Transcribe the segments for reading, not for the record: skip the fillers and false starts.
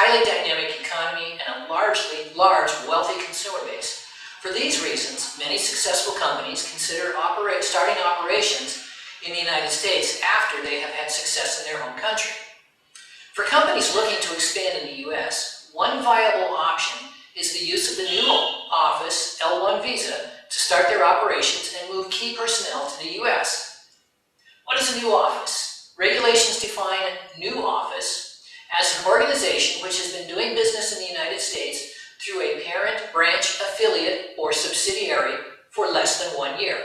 highly dynamic economy and a large, wealthy consumer base. For these reasons, many successful companies consider starting operations in the United States after they have had success in their home country. For companies looking to expand in the U.S., one viable option is the use of the new office L-1 visa to start their operations and move key personnel to the U.S. What is a new office? Regulations define a new office as an organization which has been doing business in the United States through a parent, branch, affiliate, or subsidiary for less than 1 year.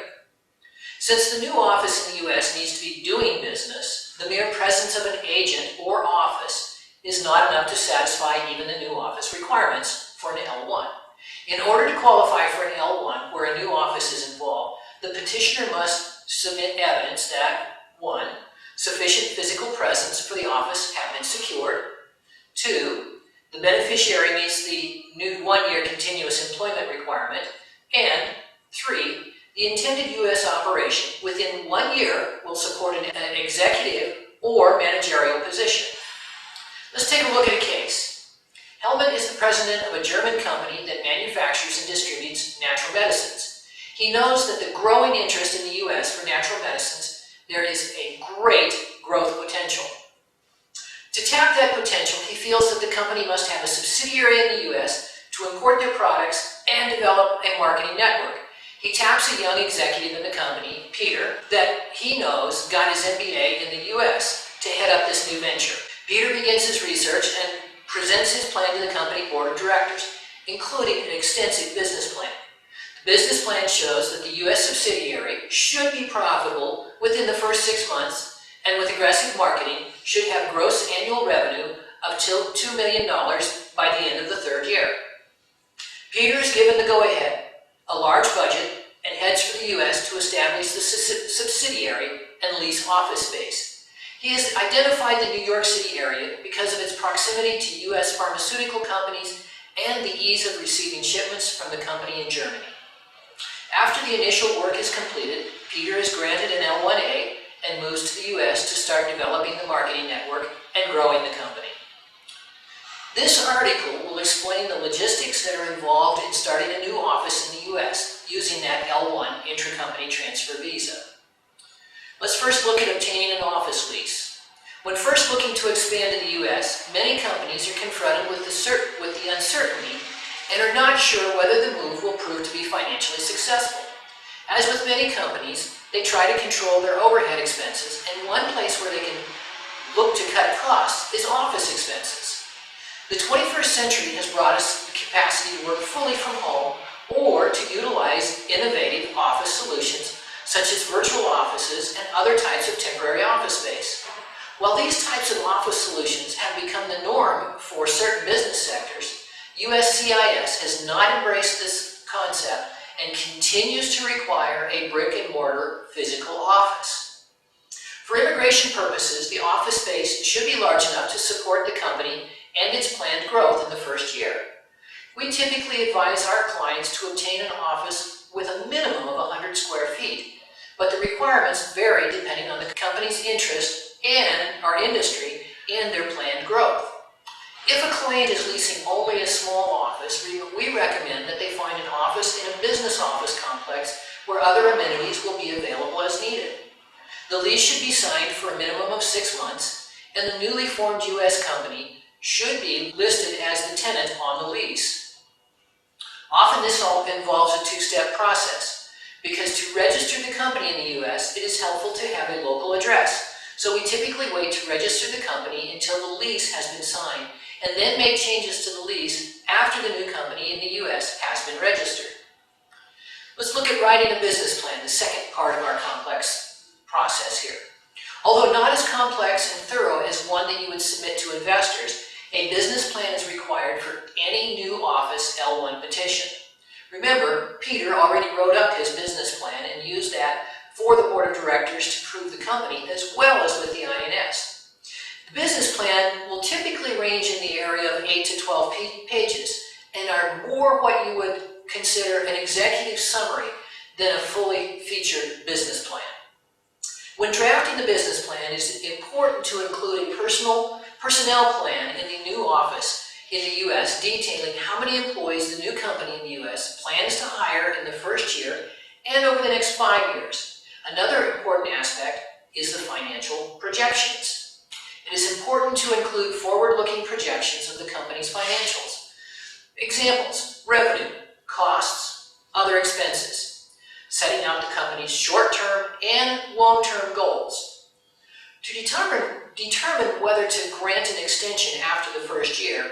Since the new office in the U.S. needs to be doing business, the mere presence of an agent or office is not enough to satisfy even the new office requirements for an L-1. In order to qualify for an L-1 where a new office is involved, the petitioner must submit evidence that 1. Sufficient physical presence for the office have been secured. 2. The beneficiary meets the new 1-year continuous employment requirement. And 3. The intended U.S. operation within 1 year will support an executive or managerial position. Let's take a look at a case. Helmut is the president of a German company that manufactures and distributes natural medicines. He knows that the growing interest in the U.S. for natural medicines, there is a great growth potential. To tap that potential, he feels that the company must have a subsidiary in the U.S. to import their products and develop a marketing network. He taps a young executive in the company, Peter, that he knows got his MBA in the U.S. to head up this new venture. Peter begins his research and presents his plan to the company board of directors, including an extensive business plan. The business plan shows that the U.S. subsidiary should be profitable within the first 6 months, and with aggressive marketing, should have gross annual revenue of $2 million by the end of the 3rd year. Peter is given the go-ahead, a large budget, and heads for the U.S. to establish the subsidiary and lease office space. He has identified the New York City area because of its proximity to U.S. pharmaceutical companies and the ease of receiving shipments from the company in Germany. After the initial work is completed, Peter is granted an L-1A and moves to the U.S. to start developing the marketing network and growing the company. This article will explain the logistics that are involved in starting a new office in the U.S. using that L-1 intra-company transfer visa. Let's first look at obtaining an office lease. When first looking to expand in the U.S., many companies are confronted with the uncertainty and are not sure whether the move will prove to be financially successful. As with many companies, they try to control their overhead expenses, and one place where they can look to cut costs is office expenses. The 21st century has brought us the capacity to work fully from home or to utilize innovative office solutions such as virtual offices and other types of temporary office space. While these types of office solutions have become the norm for certain business sectors, USCIS has not embraced this concept and continues to require a brick-and-mortar physical office. For immigration purposes, the office space should be large enough to support the company and its planned growth in the first year. We typically advise our clients to obtain an office with a minimum of 100 square feet, but the requirements vary depending on the company's interest and our industry and their planned growth. If a client is leasing only a small office, we recommend that they find an office in a business office complex where other amenities will be available as needed. The lease should be signed for a minimum of 6 months, and the newly formed U.S. company should be listed as the tenant on the lease. Often this all involves a 2-step process, because to register the company in the U.S., it is helpful to have a local address. So we typically wait to register the company until the lease has been signed, and then make changes to the lease after the new company in the U.S. has been registered. Let's look at writing a business plan, the second part of our complex process here. Although not as complex and thorough as one that you would submit to investors, a business plan is required for any new office L-1 petition. Remember, Peter already wrote up his business plan and used that for the board of directors to prove the company as well as with the INS. The business plan will typically range in the area of 8 to 12 pages and are more what you would consider an executive summary than a fully featured business plan. When drafting the business plan, it is important to include a personnel plan in the new office in the U.S. detailing how many employees the new company in the U.S. plans to hire in the first year and over the next 5 years. Another important aspect is the financial projections. It is important to include forward-looking projections of the company's financials. Examples: revenue, costs, other expenses, setting out the company's short-term and long-term goals. To determine whether to grant an extension after the first year,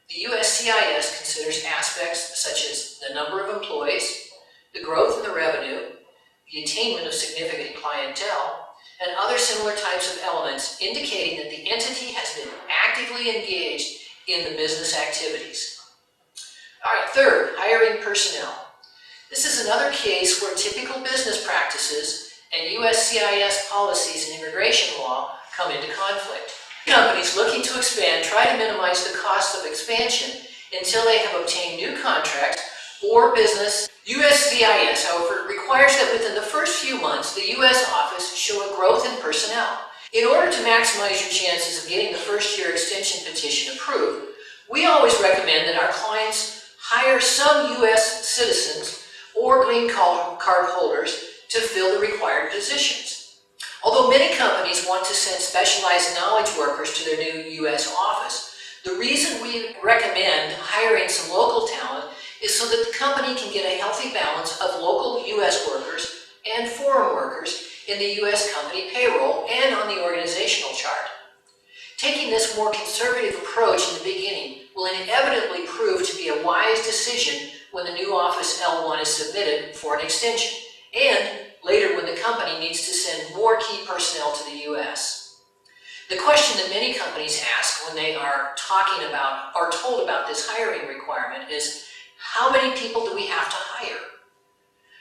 the USCIS considers aspects such as the number of employees, the growth in the revenue, the attainment of significant clientele, and other similar types of elements indicating that the entity has been actively engaged in the business activities. All right, third, hiring personnel. This is another case where typical business practices and USCIS policies and immigration law come into conflict. Companies looking to expand try to minimize the cost of expansion until they have obtained new contracts or business. USCIS, however, requires that within the first few months, the U.S. office show a growth in personnel. In order to maximize your chances of getting the first-year extension petition approved, we always recommend that our clients hire some U.S. citizens or green card holders to fill the required positions. Although many companies want to send specialized knowledge workers to their new U.S. office, the reason we recommend hiring some local talent is so that the company can get a healthy balance of local U.S. workers and foreign workers in the U.S. company payroll and on the organizational chart. Taking this more conservative approach in the beginning will inevitably prove to be a wise decision when the new office L-1 is submitted for an extension, and later when the company needs to send more key personnel to the U.S. The question that many companies ask when they are talking about or told about this hiring requirement is, how many people do we have to hire?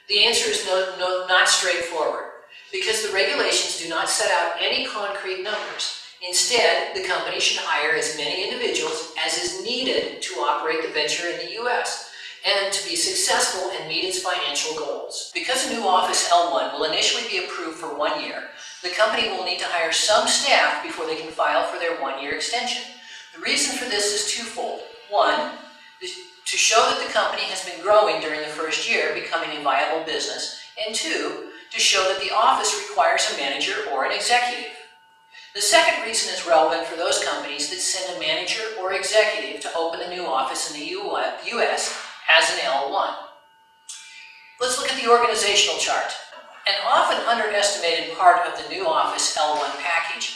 The answer is not straightforward, because the regulations do not set out any concrete numbers. Instead, the company should hire as many individuals as is needed to operate the venture in the U.S. and to be successful and meet its financial goals. Because a new office L-1 will initially be approved for 1 year, the company will need to hire some staff before they can file for their 1-year extension. The reason for this is twofold. One, to show that the company has been growing during the first year, becoming a viable business, and two, to show that the office requires a manager or an executive. The second reason is relevant for those companies that send a manager or executive to open a new office in the U.S. as an L-1. Let's look at the organizational chart. An often underestimated part of the new office L-1 package.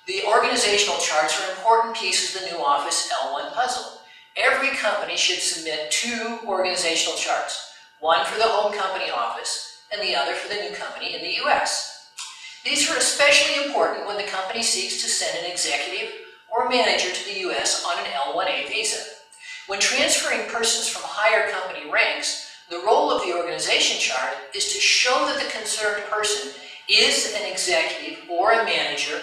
The organizational charts are important pieces of the new office L-1 puzzle. Every company should submit 2 organizational charts, one for the home company office and the other for the new company in the U.S. These are especially important when the company seeks to send an executive or manager to the U.S. on an L-1A visa. When transferring persons from higher company ranks, the role of the organization chart is to show that the concerned person is an executive or a manager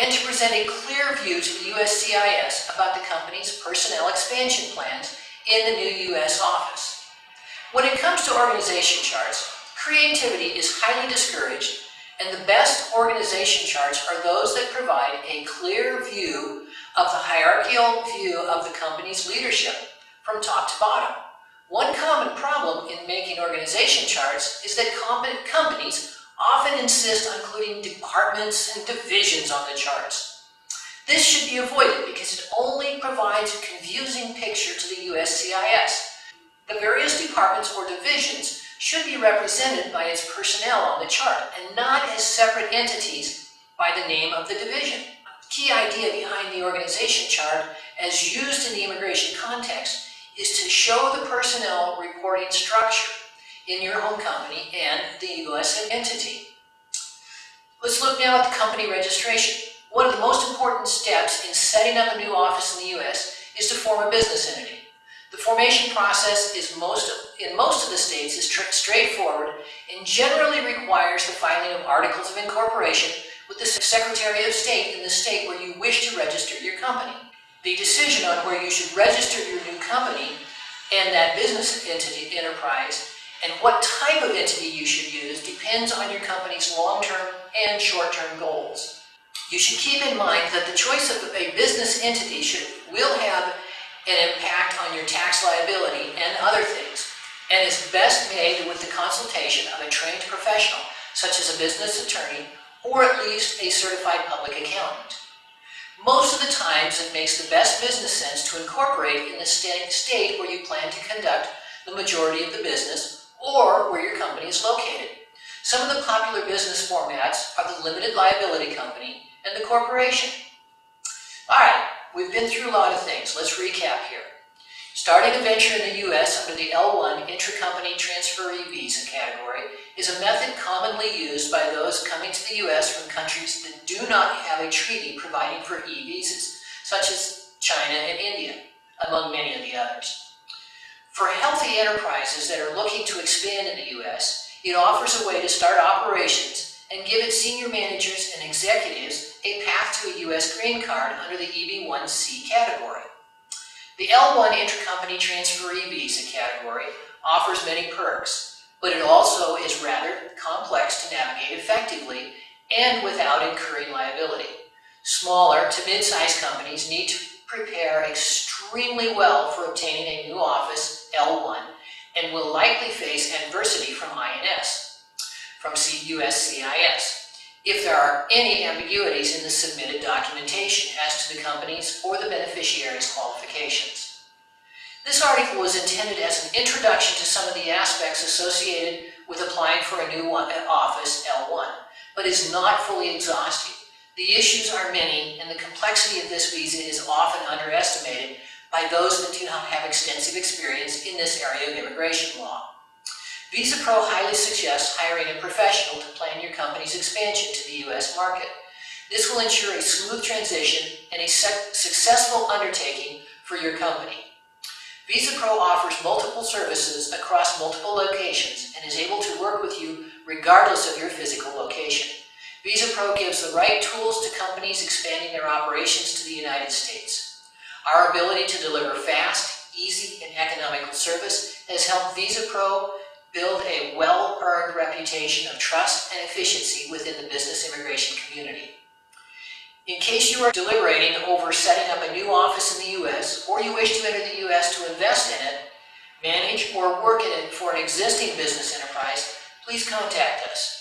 and to present a clear view to the USCIS about the company's personnel expansion plans in the new U.S. office. When it comes to organization charts, creativity is highly discouraged, and the best organization charts are those that provide a clear view of the hierarchical view of the company's leadership from top to bottom. One common problem in making organization charts is that companies often insist on including departments and divisions on the charts. This should be avoided because it only provides a confusing picture to the USCIS. The various departments or divisions should be represented by its personnel on the chart and not as separate entities by the name of the division. The key idea behind the organization chart, as used in the immigration context, is to show the personnel reporting structure in your home company and the U.S. entity. Let's look now at the company registration. One of the most important steps in setting up a new office in the U.S. is to form a business entity. The formation process in most of the states is straightforward and generally requires the filing of articles of incorporation with the Secretary of State in the state where you wish to register your company. The decision on where you should register your new company and that business entity enterprise and what type of entity you should use depends on your company's long-term and short-term goals. You should keep in mind that the choice of a business entity will have an impact on your tax liability and other things, and is best made with the consultation of a trained professional, such as a business attorney or at least a certified public accountant. Most of the times, it makes the best business sense to incorporate in the state where you plan to conduct the majority of the business or where your company is located. Some of the popular business formats are the limited liability company and the corporation. All right, we've been through a lot of things. Let's recap here. Starting a venture in the U.S. under the L-1 Intra-Company Transferee Visa category is a method commonly used by those coming to the U.S. from countries that do not have a treaty providing for e-visas, such as China and India, among many of the others. For healthy enterprises that are looking to expand in the U.S., it offers a way to start operations and give its senior managers and executives a path to a U.S. green card under the EB-1C category. The L-1 Intra-Company Transferee Visa category offers many perks, but it also is rather complex to navigate effectively and without incurring liability. Smaller to mid-sized companies need to prepare extremely well for obtaining a new office, L-1, and will likely face adversity from INS, from USCIS, if there are any ambiguities in the submitted documentation as to the company's or the beneficiary's qualifications. This article was intended as an introduction to some of the aspects associated with applying for a new office, L-1, but is not fully exhaustive. The issues are many, and the complexity of this visa is often underestimated by those that do not have extensive experience in this area of immigration law. Visa Pro highly suggests hiring a professional to plan your company's expansion to the U.S. market. This will ensure a smooth transition and a successful undertaking for your company. Visa Pro offers multiple services across multiple locations and is able to work with you regardless of your physical location. Visa Pro gives the right tools to companies expanding their operations to the United States. Our ability to deliver fast, easy, and economical service has helped Visa Pro build a well-earned reputation of trust and efficiency within the business immigration community. In case you are deliberating over setting up a new office in the U.S., or you wish to enter the U.S. to invest in it, manage, or work in it for an existing business enterprise, please contact us.